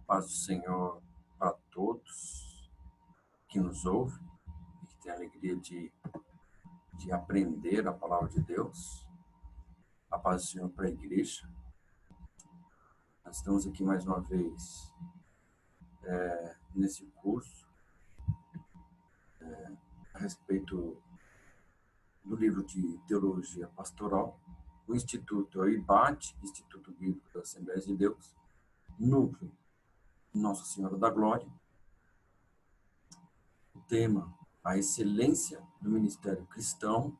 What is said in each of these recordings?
Paz do Senhor para todos que nos ouvem e que têm a alegria de aprender a palavra de Deus. A paz do Senhor para a igreja. Nós estamos aqui mais uma vez nesse curso a respeito do livro de Teologia Pastoral. O Instituto é o IBAT, Instituto Bíblico das Assembleias de Deus, Núcleo Nossa Senhora da Glória. O tema: a excelência do ministério cristão.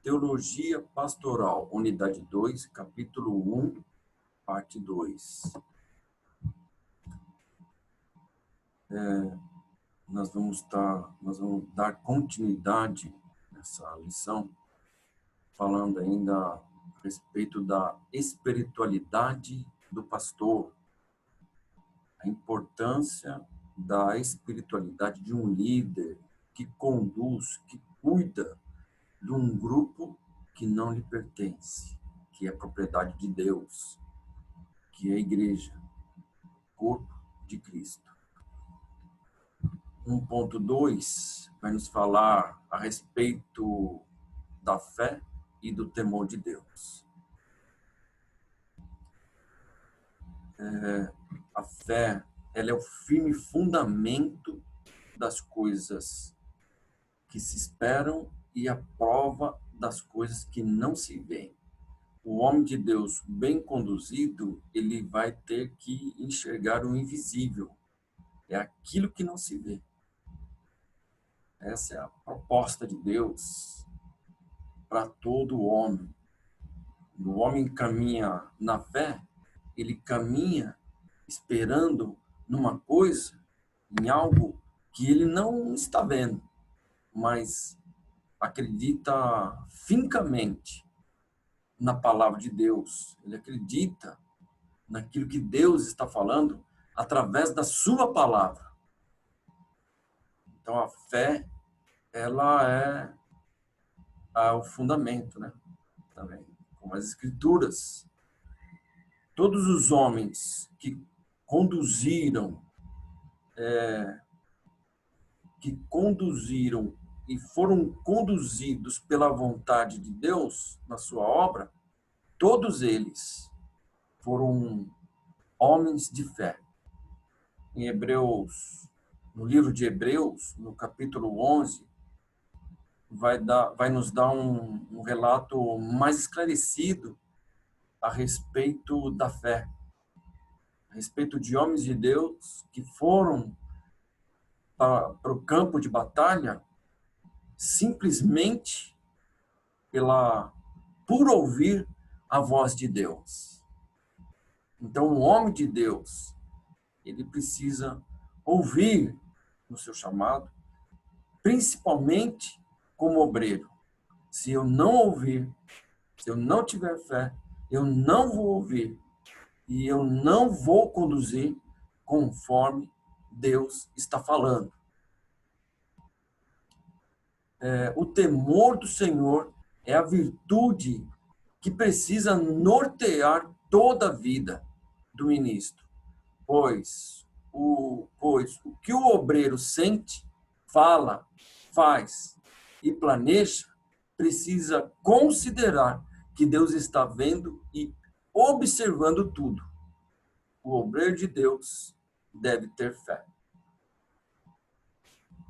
Teologia Pastoral, Unidade 2, capítulo 1, parte 2. Nós vamos dar continuidade nessa lição, falando ainda a respeito da espiritualidade do pastor, a importância da espiritualidade de um líder que conduz, que cuida de um grupo que não lhe pertence, que é propriedade de Deus, que é a igreja, corpo de Cristo. 1.2 vai nos falar a respeito da fé e do temor de Deus. A fé, ela é o firme fundamento das coisas que se esperam e a prova das coisas que não se veem. O homem de Deus bem conduzido, ele vai ter que enxergar o invisível. É aquilo que não se vê. Essa é a proposta de Deus para todo homem. O homem caminha na fé, ele caminha esperando numa coisa, em algo que ele não está vendo, mas acredita fincamente na palavra de Deus. Ele acredita naquilo que Deus está falando através da sua palavra. Então, a fé, ela é o fundamento, né? Também, como as Escrituras. Todos os homens que conduziram e foram conduzidos pela vontade de Deus na sua obra, todos eles foram homens de fé. Em Hebreus, no livro de Hebreus, no capítulo 11, vai nos dar um relato mais esclarecido a respeito da fé, a respeito de homens de Deus que foram para o campo de batalha simplesmente por ouvir a voz de Deus. Então, o homem de Deus, ele precisa ouvir no seu chamado, principalmente como obreiro. Se eu não ouvir, se eu não tiver fé, eu não vou ouvir e eu não vou conduzir conforme Deus está falando. O temor do Senhor é a virtude que precisa nortear toda a vida do ministro, pois o que o obreiro sente, fala, faz e planeja precisa considerar que Deus está vendo e observando tudo. O obreiro de Deus deve ter fé.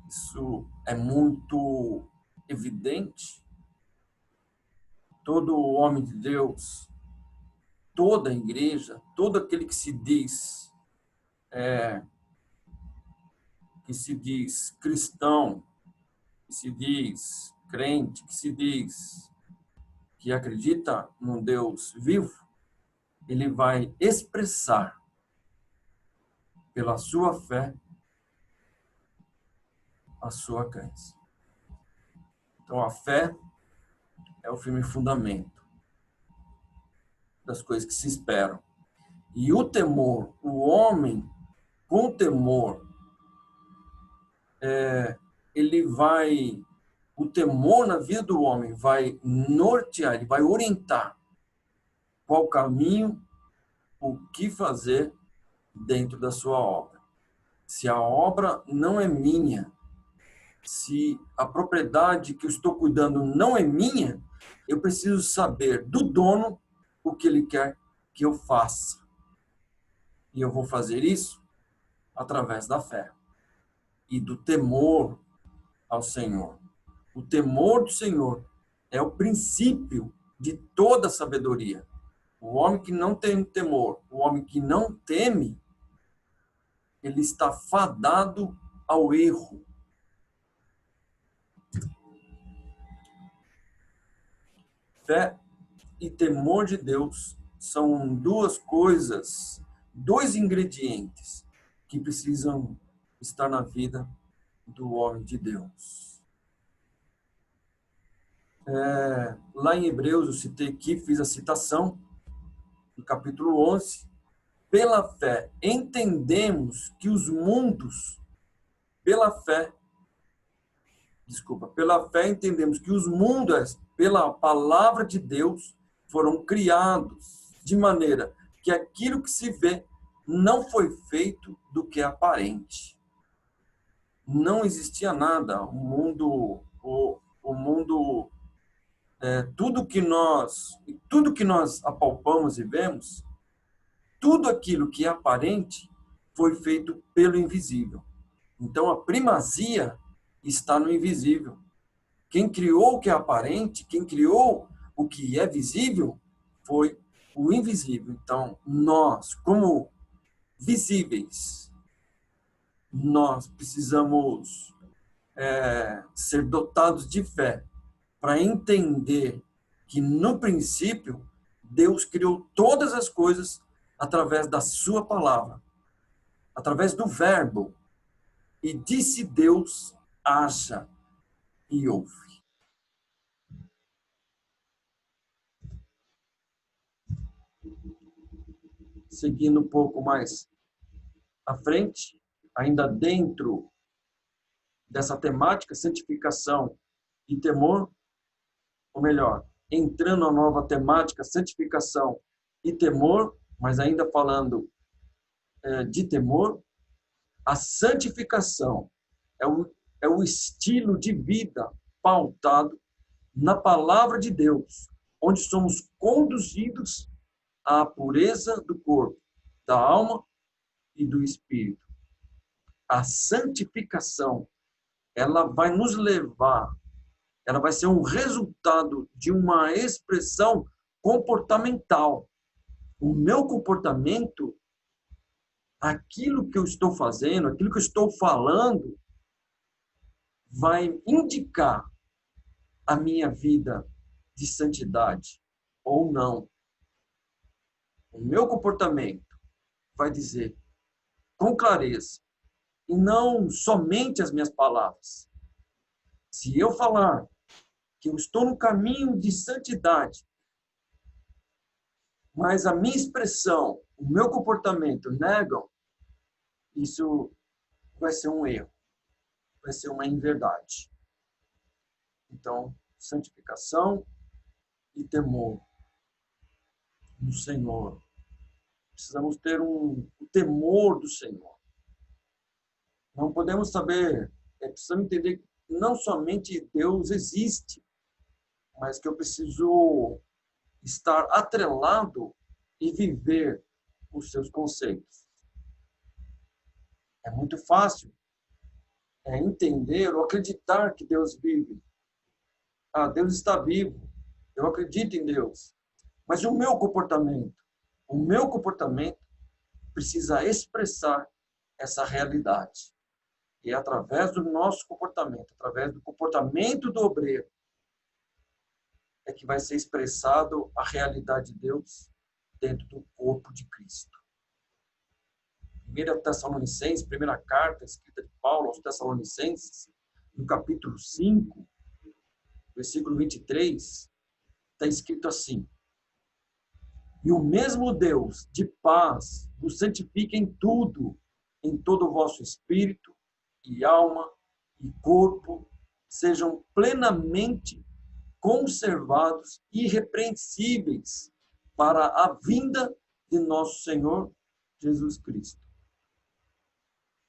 Isso é muito evidente. Todo homem de Deus, toda a igreja, todo aquele que se diz cristão, que se diz crente, que se diz que acredita num Deus vivo, ele vai expressar pela sua fé a sua crença. Então, a fé é o firme fundamento das coisas que se esperam. E o temor, o homem com temor, o temor na vida do homem vai nortear, ele vai orientar qual caminho, o que fazer dentro da sua obra. Se a obra não é minha, se a propriedade que eu estou cuidando não é minha, eu preciso saber do dono o que ele quer que eu faça. E eu vou fazer isso através da fé e do temor ao Senhor. O temor do Senhor é o princípio de toda sabedoria. O homem que não tem temor, o homem que não teme, ele está fadado ao erro. Fé e temor de Deus são duas coisas, dois ingredientes que precisam estar na vida do homem de Deus. Lá em Hebreus, eu citei aqui, fiz a citação, no capítulo 11, pela fé entendemos que os mundos, pela fé entendemos que os mundos, pela palavra de Deus, foram criados de maneira que aquilo que se vê não foi feito do que é aparente. Não existia nada. O mundo, tudo que nós apalpamos e vemos, tudo aquilo que é aparente foi feito pelo invisível. Então a primazia está no invisível. Quem criou o que é aparente, quem criou o que é visível, foi o invisível. Então, nós, como visíveis, nós precisamos ser dotados de fé para entender que, no princípio, Deus criou todas as coisas através da sua palavra, através do verbo. E disse Deus, haja, e houve. Seguindo um pouco mais à frente, ainda dentro dessa temática, santificação e temor, ou melhor, entrando na nova temática, santificação e temor, mas ainda falando de temor, a santificação é o estilo de vida pautado na palavra de Deus, onde somos conduzidos à pureza do corpo, da alma e do espírito. A santificação, ela vai nos levar, ela vai ser um resultado de uma expressão comportamental. O meu comportamento, aquilo que eu estou fazendo, aquilo que eu estou falando, vai indicar a minha vida de santidade ou não. O meu comportamento vai dizer com clareza, e não somente as minhas palavras. Se eu falar que eu estou no caminho de santidade, mas a minha expressão, o meu comportamento negam, isso vai ser um erro, vai ser uma inverdade. Então, santificação e temor no Senhor. Precisamos ter o temor do Senhor. Não podemos saber, precisamos entender que não somente Deus existe, mas que eu preciso estar atrelado e viver os seus conceitos. É muito fácil entender ou acreditar que Deus vive. Deus está vivo. Eu acredito em Deus. Mas o meu comportamento precisa expressar essa realidade. E é através do nosso comportamento, através do comportamento do obreiro, é que vai ser expressado a realidade de Deus dentro do corpo de Cristo. 1 Tessalonicenses, primeira carta escrita de Paulo aos Tessalonicenses, no capítulo 5, versículo 23, está escrito assim: e o mesmo Deus de paz vos santifique em tudo, em todo o vosso espírito e alma e corpo, sejam plenamente conservados, irrepreensíveis, para a vinda de nosso Senhor Jesus Cristo.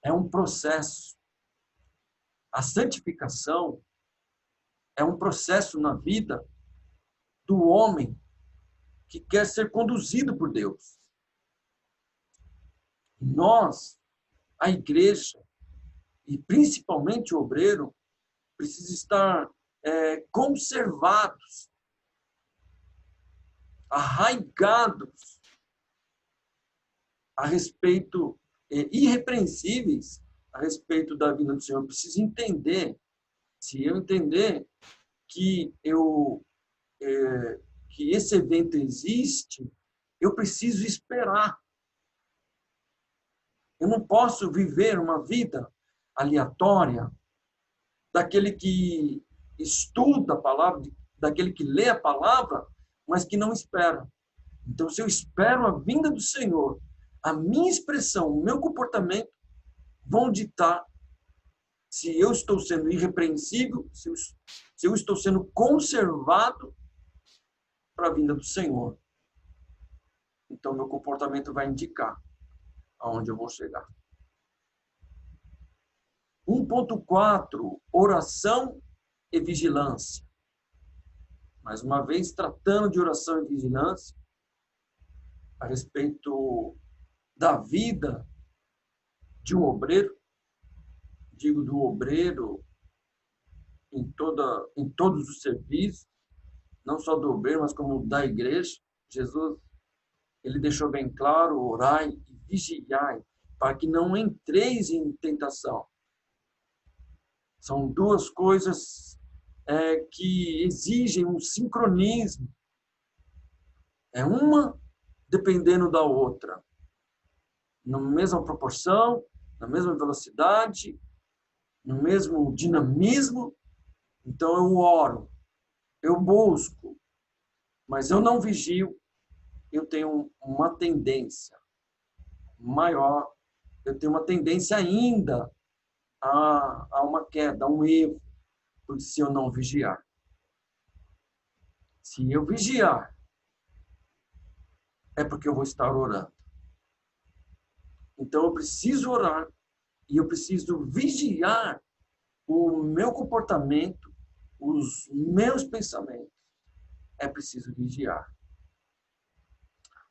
É um processo. A santificação é um processo na vida do homem que quer ser conduzido por Deus. Nós, a igreja, e principalmente o obreiro, precisa estar conservados, arraigados a respeito, irrepreensíveis a respeito da vinda do Senhor. Eu preciso entender, se eu entender que que esse evento existe, eu preciso esperar. Eu não posso viver uma vida aleatória daquele que estuda a palavra, daquele que lê a palavra, mas que não espera. Então, se eu espero a vinda do Senhor, a minha expressão, o meu comportamento vão ditar se eu estou sendo irrepreensível, se eu estou sendo conservado para a vinda do Senhor. Então, meu comportamento vai indicar aonde eu vou chegar. 1.4, oração e vigilância. Mais uma vez, tratando de oração e vigilância, a respeito da vida de um obreiro, digo do obreiro em todos os serviços, não só do obreiro, mas como da igreja. Jesus, ele deixou bem claro, orai e vigiai, para que não entreis em tentação. São duas coisas que exigem um sincronismo. É uma dependendo da outra. Na mesma proporção, na mesma velocidade, no mesmo dinamismo. Então eu oro, eu busco, mas eu não vigio, eu tenho uma tendência maior, eu tenho uma tendência ainda a uma queda, a um erro, porque se eu não vigiar. Se eu vigiar, é porque eu vou estar orando. Então eu preciso orar e eu preciso vigiar o meu comportamento, os meus pensamentos. É preciso vigiar.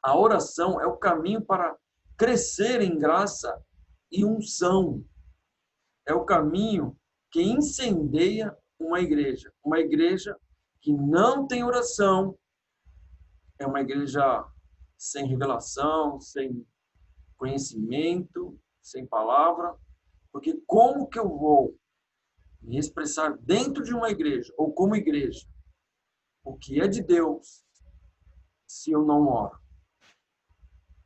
A oração é o caminho para crescer em graça e unção. É o caminho que incendeia uma igreja. Uma igreja que não tem oração é uma igreja sem revelação, sem conhecimento, sem palavra. Porque como que eu vou me expressar dentro de uma igreja, ou como igreja, o que é de Deus, se eu não oro?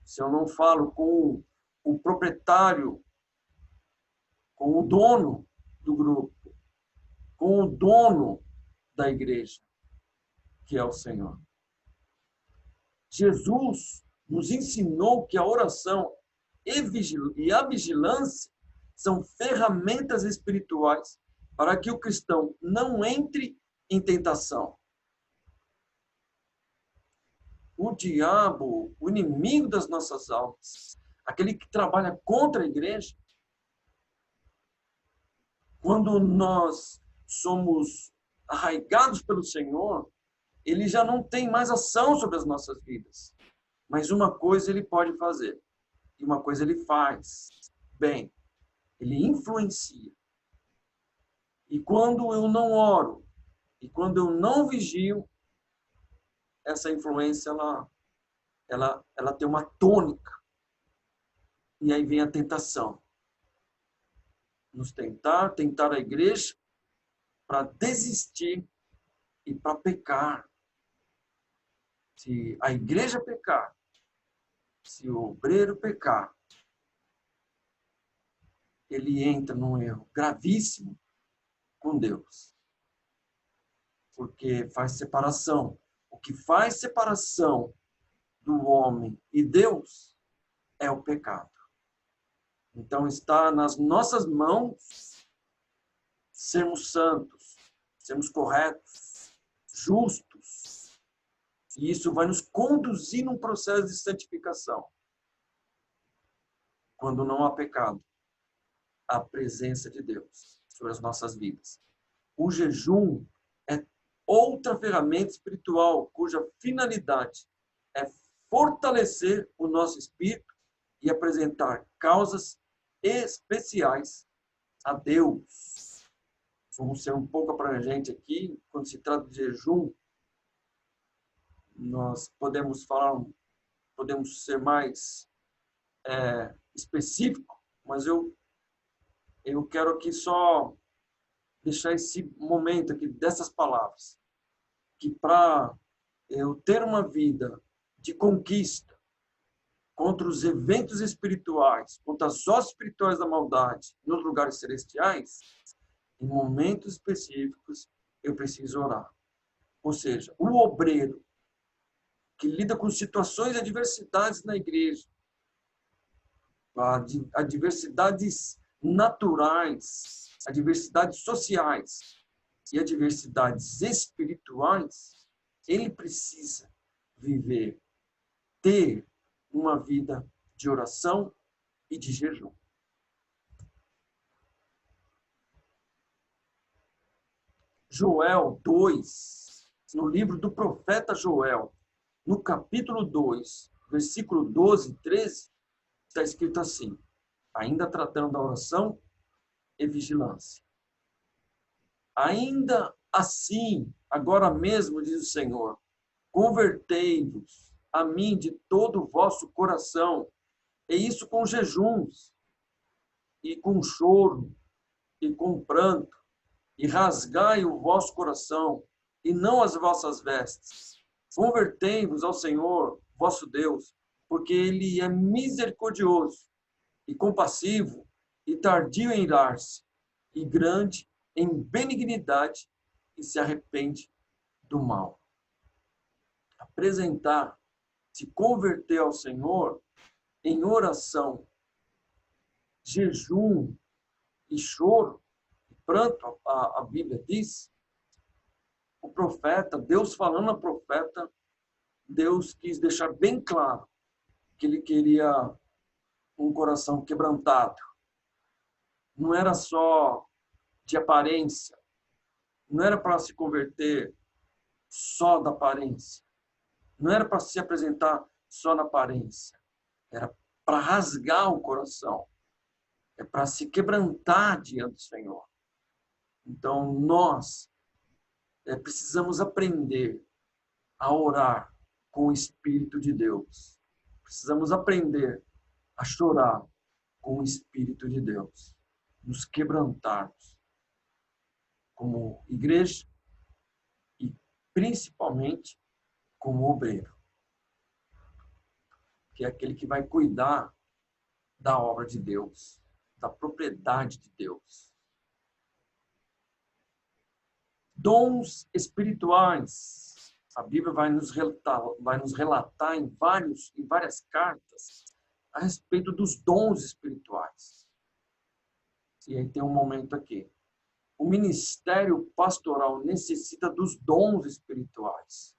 Se eu não falo com o proprietário, com o dono do grupo, com o dono da igreja, que é o Senhor. Jesus nos ensinou que a oração e a vigilância são ferramentas espirituais para que o cristão não entre em tentação. O diabo, o inimigo das nossas almas, aquele que trabalha contra a igreja, quando nós somos arraigados pelo Senhor, ele já não tem mais ação sobre as nossas vidas. Mas uma coisa ele pode fazer, e uma coisa ele faz bem, ele influencia. E quando eu não oro, e quando eu não vigio, essa influência ela tem uma tônica. E aí vem a tentação. Nos tentar a igreja para desistir e para pecar. Se a igreja pecar, se o obreiro pecar, ele entra num erro gravíssimo com Deus. Porque faz separação. O que faz separação do homem e Deus é o pecado. Então está nas nossas mãos sermos santos, sermos corretos, justos. E isso vai nos conduzir num processo de santificação. quando não há pecado, a presença de Deus sobre as nossas vidas. O jejum é outra ferramenta espiritual cuja finalidade é fortalecer o nosso espírito e apresentar causas especiais a Deus. Vamos ser um pouco abrangente aqui, quando se trata de jejum, nós podemos ser mais específico, mas eu quero aqui só deixar esse momento aqui dessas palavras, que para eu ter uma vida de conquista contra os eventos espirituais, contra as hostes espirituais da maldade nos lugares celestiais, em momentos específicos eu preciso orar. Ou seja, o obreiro que lida com situações e adversidades na igreja, adversidades naturais, adversidades sociais e adversidades espirituais, ele precisa ter uma vida de oração e de jejum. Joel 2, no livro do profeta Joel, no capítulo 2, versículo 12 e 13, está escrito assim, ainda tratando da oração e vigilância. Ainda assim, agora mesmo, diz o Senhor, convertei-vos a mim de todo o vosso coração, e isso com jejuns, e com choro, e com pranto, e rasgai o vosso coração, e não as vossas vestes. Convertei-vos ao Senhor, vosso Deus, porque Ele é misericordioso e compassivo, e tardio em irar-se, e grande em benignidade, e se arrepende do mal. Apresentar, se converter ao Senhor em oração, jejum e choro, e pranto, a Bíblia diz, o profeta, Deus falando ao profeta, Deus quis deixar bem claro que ele queria um coração quebrantado. Não era só de aparência, não era para se converter só da aparência, não era para se apresentar só na aparência, era para rasgar o coração, é para se quebrantar diante do Senhor. Então, nós precisamos aprender a orar com o Espírito de Deus. Precisamos aprender a chorar com o Espírito de Deus. Nos quebrantarmos como igreja e principalmente como obreiro, que é aquele que vai cuidar da obra de Deus, da propriedade de Deus. Dons espirituais. A Bíblia vai nos relatar em várias cartas a respeito dos dons espirituais. E aí tem um momento aqui. O ministério pastoral necessita dos dons espirituais.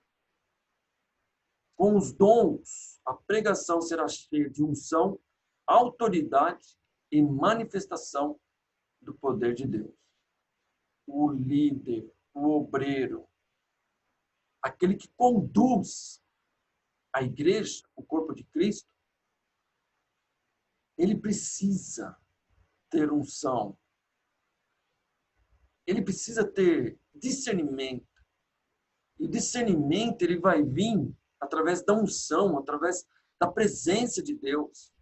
Com os dons, a pregação será cheia de unção, autoridade e manifestação do poder de Deus. O líder, o obreiro, aquele que conduz a igreja, o corpo de Cristo, ele precisa ter unção. Ele precisa ter discernimento. E o discernimento ele vai vir através da unção, através da presença de Deus,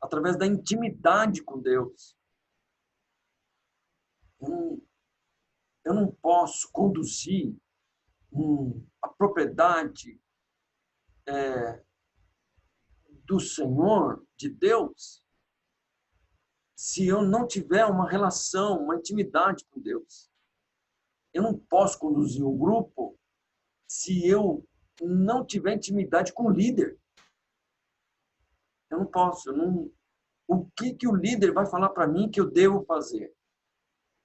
através da intimidade com Deus. Eu não posso conduzir a propriedade do Senhor, de Deus, se eu não tiver uma relação, uma intimidade com Deus. Eu não posso conduzir um grupo se eu não tiver intimidade com o líder. Eu não posso. O que o líder vai falar para mim que eu devo fazer?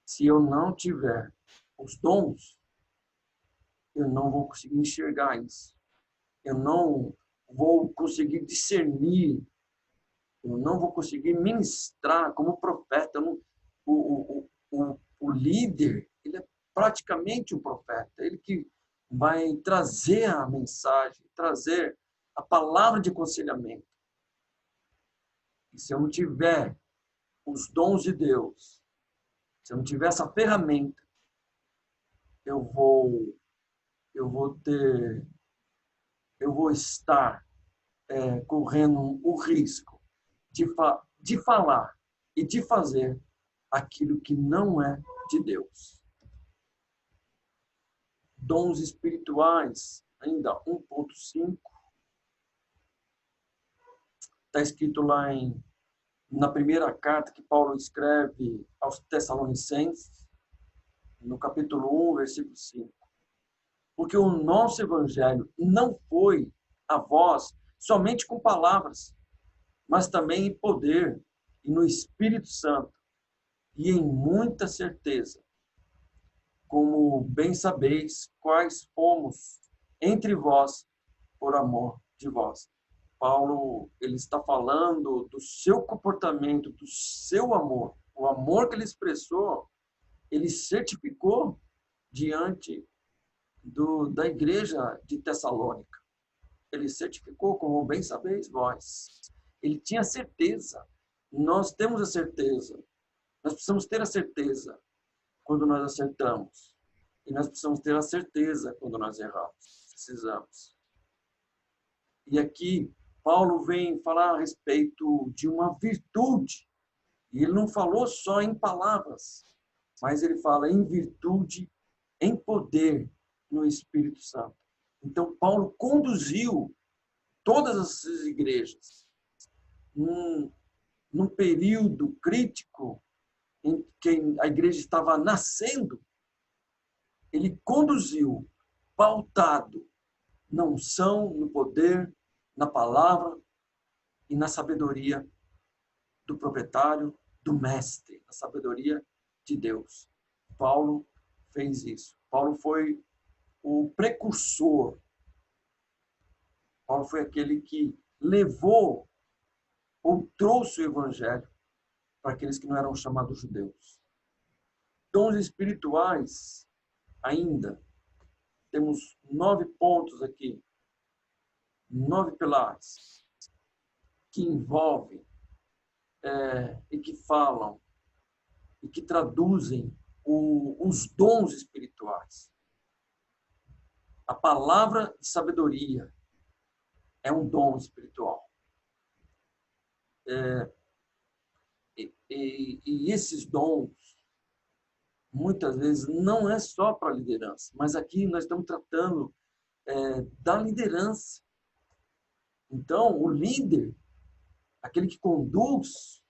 Se eu não tiver os dons, eu não vou conseguir enxergar isso. Eu não vou conseguir discernir Eu não vou conseguir ministrar como profeta. Eu não, o líder, ele é praticamente um profeta. Ele que vai trazer a mensagem, trazer a palavra de aconselhamento. E se eu não tiver os dons de Deus, se eu não tiver essa ferramenta, eu vou ter, eu vou estar correndo o risco de falar e de fazer aquilo que não é de Deus. Dons espirituais, ainda 1.5, está escrito lá na primeira carta que Paulo escreve aos Tessalonicenses, no capítulo 1, versículo 5. Porque o nosso evangelho não foi a vós somente com palavras, mas também em poder e no Espírito Santo, e em muita certeza, como bem sabeis quais fomos entre vós por amor de vós. Paulo, ele está falando do seu comportamento, do seu amor. O amor que ele expressou, ele certificou diante da igreja de Tessalônica. Ele certificou, como bem sabeis vós. Ele tinha certeza. Nós temos a certeza. Nós precisamos ter a certeza quando nós acertamos. E nós precisamos ter a certeza quando nós erramos. Precisamos. E aqui, Paulo vem falar a respeito de uma virtude. E ele não falou só em palavras, mas ele fala em virtude, em poder no Espírito Santo. Então, Paulo conduziu todas essas igrejas num período crítico em que a igreja estava nascendo. Ele conduziu, pautado na unção, no poder, na palavra e na sabedoria do proprietário, do mestre, na sabedoria de Deus. Paulo fez isso. Paulo foi o precursor. Paulo foi aquele que levou ou trouxe o evangelho para aqueles que não eram chamados judeus. Dons espirituais, ainda, temos 9 pontos aqui, 9 pilares, que envolvem e que falam e que traduzem os dons espirituais. A palavra de sabedoria é um dom espiritual. E esses dons, muitas vezes, não é só para a liderança, mas aqui nós estamos tratando da liderança. Então, o líder, aquele que conduz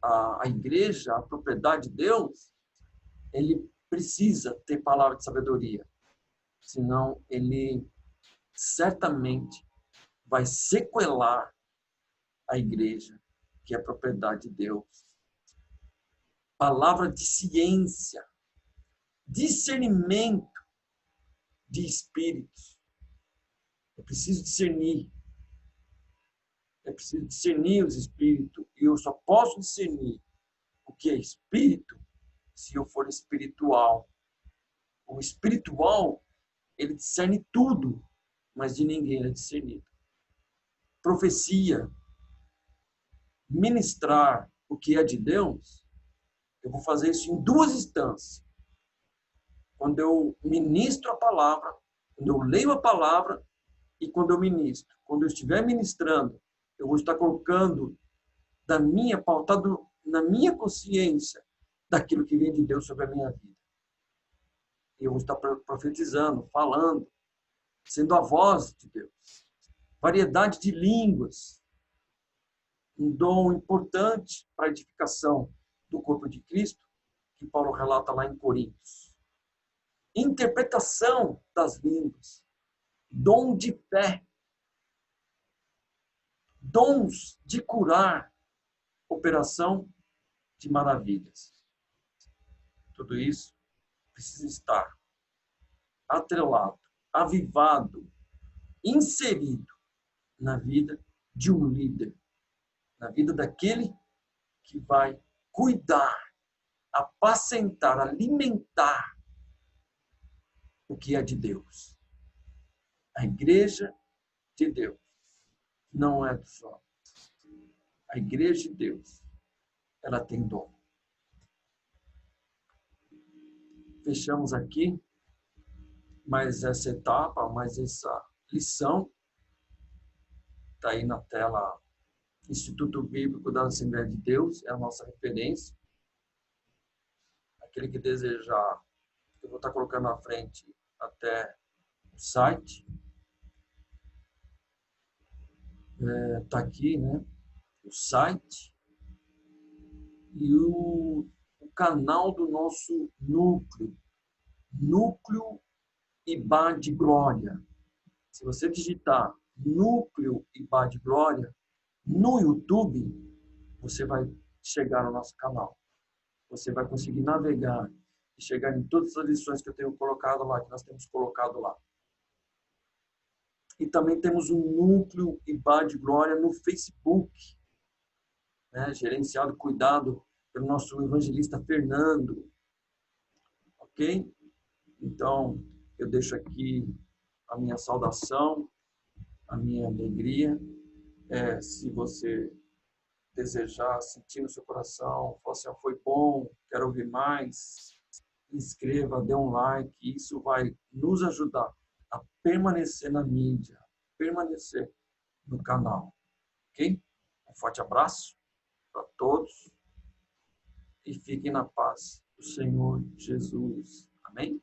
a igreja, a propriedade de Deus, ele precisa ter palavra de sabedoria. Senão, ele certamente vai sequelar a igreja, que é a propriedade de Deus. Palavra de ciência, discernimento de espíritos. É preciso discernir. É preciso discernir os espíritos. E eu só posso discernir o que é espírito se eu for espiritual. O espiritual, ele discerne tudo, mas de ninguém é discernido. Profecia, ministrar o que é de Deus, eu vou fazer isso em 2 instâncias. Quando eu ministro a palavra, quando eu leio a palavra e quando eu ministro. Quando eu estiver ministrando, eu vou estar colocando pautado na minha consciência daquilo que vem de Deus sobre a minha vida. E eu vou estar profetizando, falando, sendo a voz de Deus. Variedade de línguas, um dom importante para a edificação do corpo de Cristo, que Paulo relata lá em Coríntios. Interpretação das línguas, dom de fé, dons de curar, operação de maravilhas. Tudo isso precisa estar atrelado, avivado, inserido na vida de um líder, na vida daquele que vai cuidar, apacentar, alimentar o que é de Deus. A igreja de Deus não é dos homens. A igreja de Deus, ela tem dom. Fechamos aqui mais essa etapa, mais essa lição. Está aí na tela, Instituto Bíblico da Assembleia de Deus, é a nossa referência. Aquele que desejar, eu vou estar colocando na frente até o site. Está aqui, né? O site e o canal do nosso Núcleo Ibá de Glória. Se você digitar Núcleo Ibá de Glória no YouTube, você vai chegar no nosso canal. Você vai conseguir navegar e chegar em todas as lições que eu tenho colocado lá, que nós temos colocado lá. E também temos um Núcleo Ibá de Glória no Facebook, né? Gerenciado, cuidado pelo nosso evangelista Fernando. Ok? Então, eu deixo aqui a minha saudação, a minha alegria. Se você desejar, sentir no seu coração, falar assim, foi bom, quero ouvir mais, inscreva, dê um like, isso vai nos ajudar a permanecer na mídia, permanecer no canal, ok? Um forte abraço para todos e fiquem na paz do Senhor Jesus. Amém?